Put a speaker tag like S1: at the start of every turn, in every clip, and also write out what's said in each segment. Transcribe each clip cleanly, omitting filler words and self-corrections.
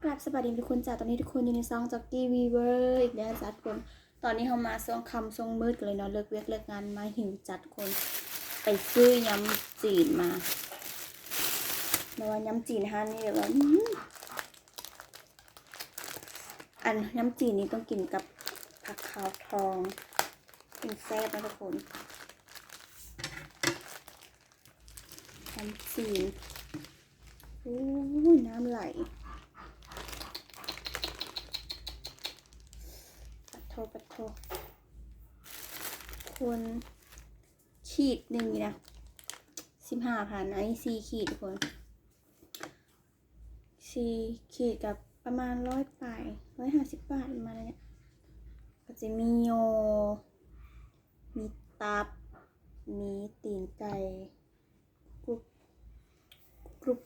S1: กราบสวัสดีทุกคนจ้าตอนนี้ทุกคนอยู่ในซองจ็อกกี้วีเวอร์อีกแล้วจ้าทุกคนตอนนี้เขามาช่วงค่ำช่วงมืดกันเลยเนาะเลิกเวียกเลิกงานมาหิวจัดคนไปซื้อยำจีนมาแต่ว่ายำจีนฮะนี่แบบว่าอันยำจีนนี้ต้องกินกับผักขาวทองเป็นแซ่บนะทุกคนยำจีนโอ้ยน้ำไหลปัดโทคนขีดหนึ่งนะ15,000อันนี้4 ขีดทุกคน4 ขีดกับประมาณ150 บาทมาเลยเนี่ยก็จะมีโยมีตับมีตีนไก่กรุบ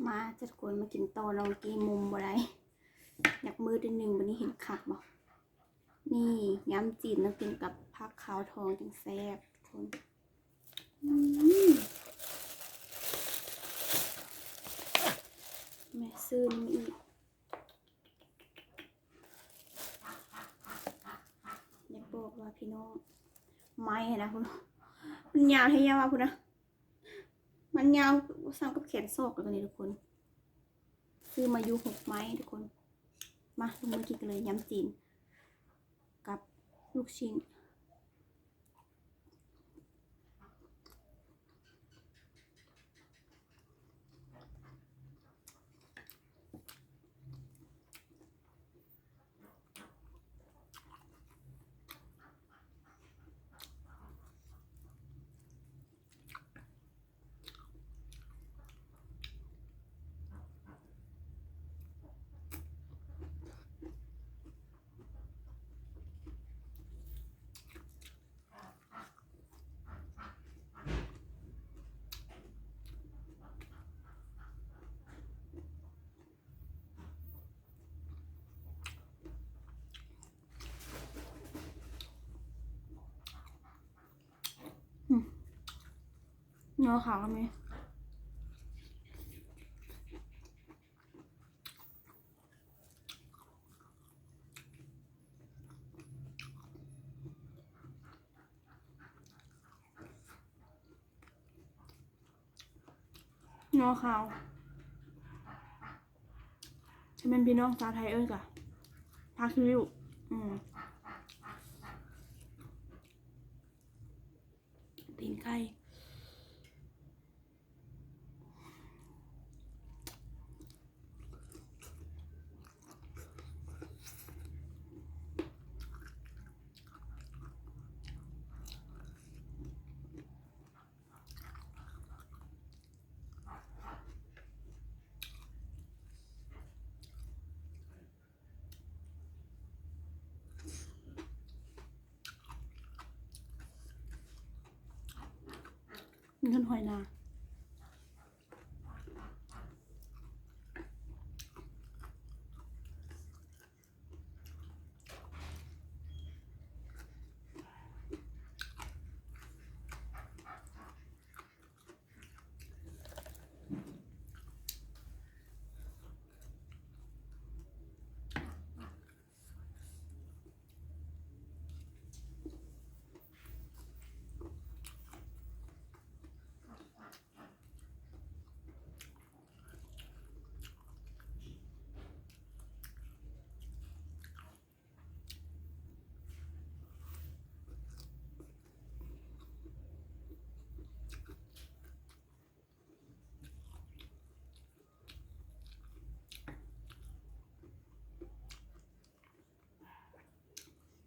S1: มาจะทุกคนมากินต่อเรากี่มุมบ่ได้อยากมือนิดนึงวันนี้เห็นขับบ่นี่ยำจีนแล้วกินกับผักขาวทองจังแซ่บทุกคนแม่ซื้อนี่อีกอยากบอกว่าพี่น้องไม้นะคุณมันยาวให้ยาวคุณนะมันยาวซ้ำกับแขนซอกกันตัวนี้ทุกคนซื้อมาอยู่6 ไม้ทุกคนมาลงมือกินกันเลยยำจีนกับลูกชิ้นเนื้อขาวไหมเนื้อขาวจะเป็นพี่น้องชาวไทยกะพาคิริวตีนไก่มีขึ้นหอยนา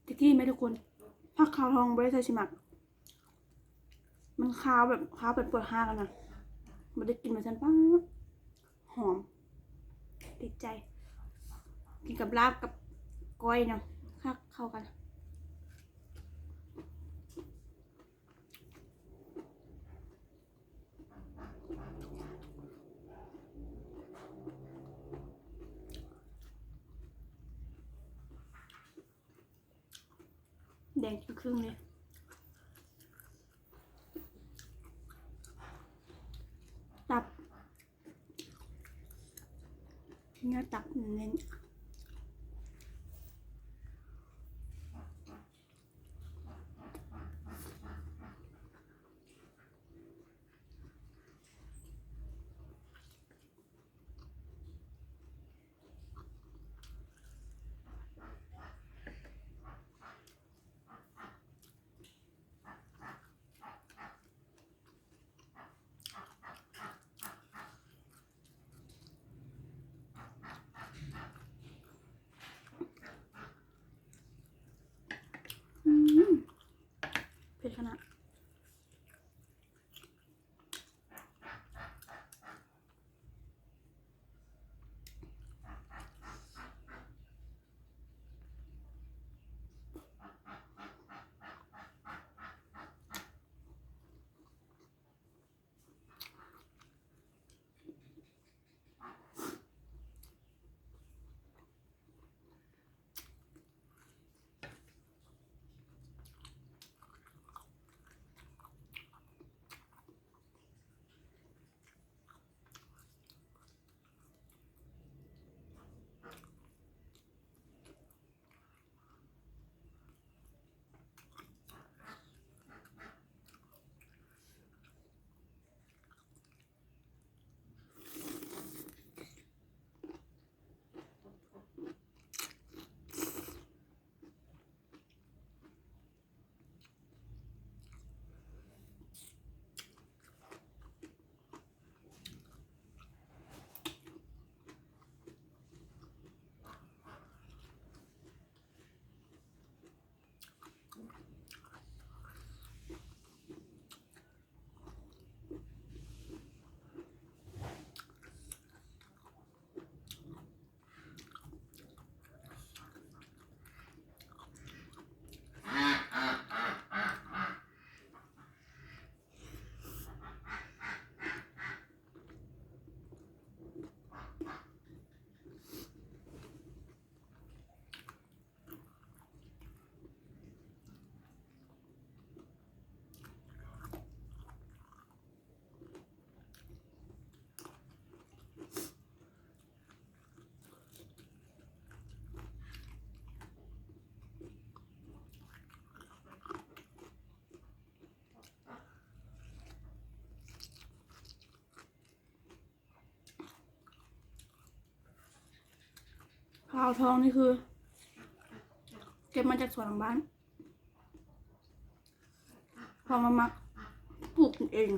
S1: ตะกี้ไหมทุกคนผักขาวทองบริษัทชิมักมันขาวแบบขาวเป็นเปลือกห้ากันนะมันได้กินเหมือนฉันป้าหอมติดใจกินกับลาบกับก้อยนะเข้ากันแดงครึ่งเลยตับ เนื้อตับเน้นเผ็ดขนาดพร้าวทองนี่คือเก็บมาจากสวนหลังบ้านพอมามักปลูกเอง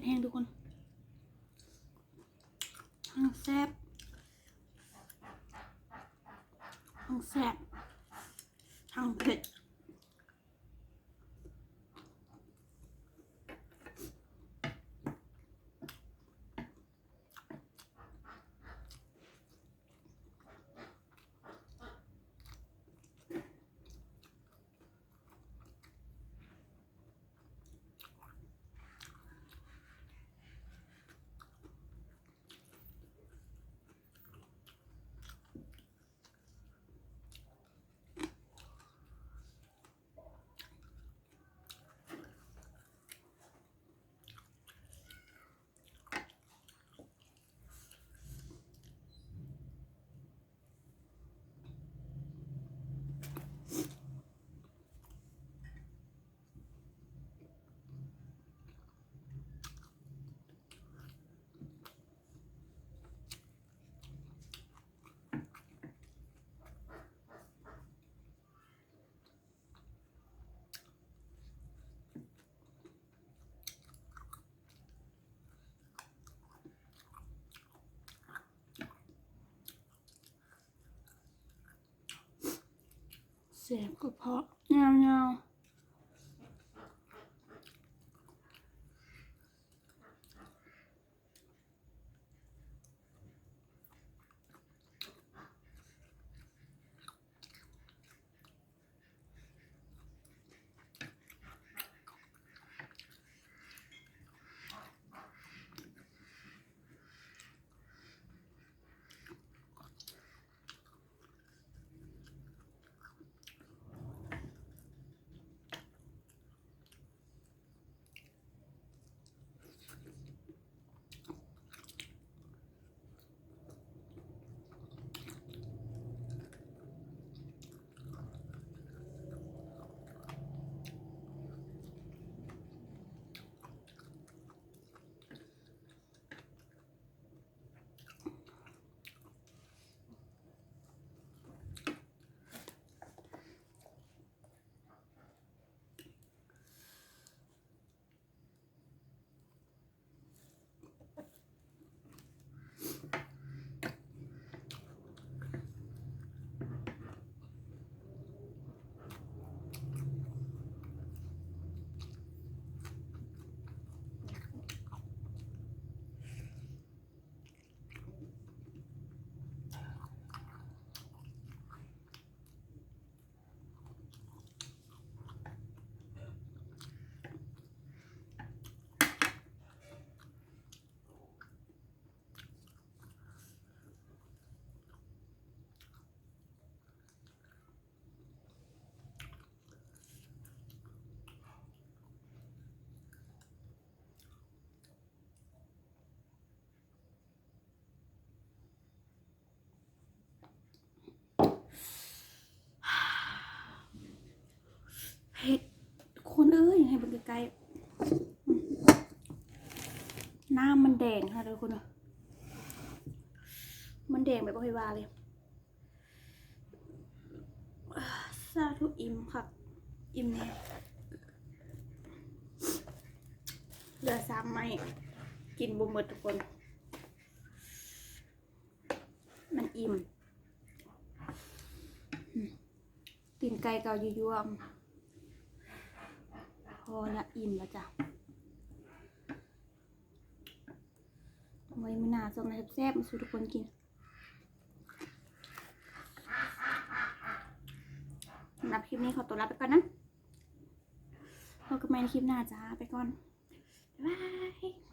S1: ห้งทุกคนทั้งแซ่บทั้งแซ่บทั้งเผ็ดแซ่บก็เพราะเงาเผ็ดคนเอ้ยให้เบิ่งไกลๆน้ำมันแดงค่ะทุกคนมันแดงแบบบ่ค่อยว่าเลยสาธุอิ่มค่ะอิ่มเนี่ยเหลือ3 ไม้กินบ่หมดทุกคนมันอิ่มตีนไก่เกายั่วๆพอละอิ่มแล้วจ้ะไว้มื้อหน้าส่งให้แซ่บๆมาสู่ทุกคนกินสำหรับคลิปนี้ขอตัวลาไปก่อนนะพบกันใหม่ในคลิปหน้าจ้าไปก่อนบ๊ายบาย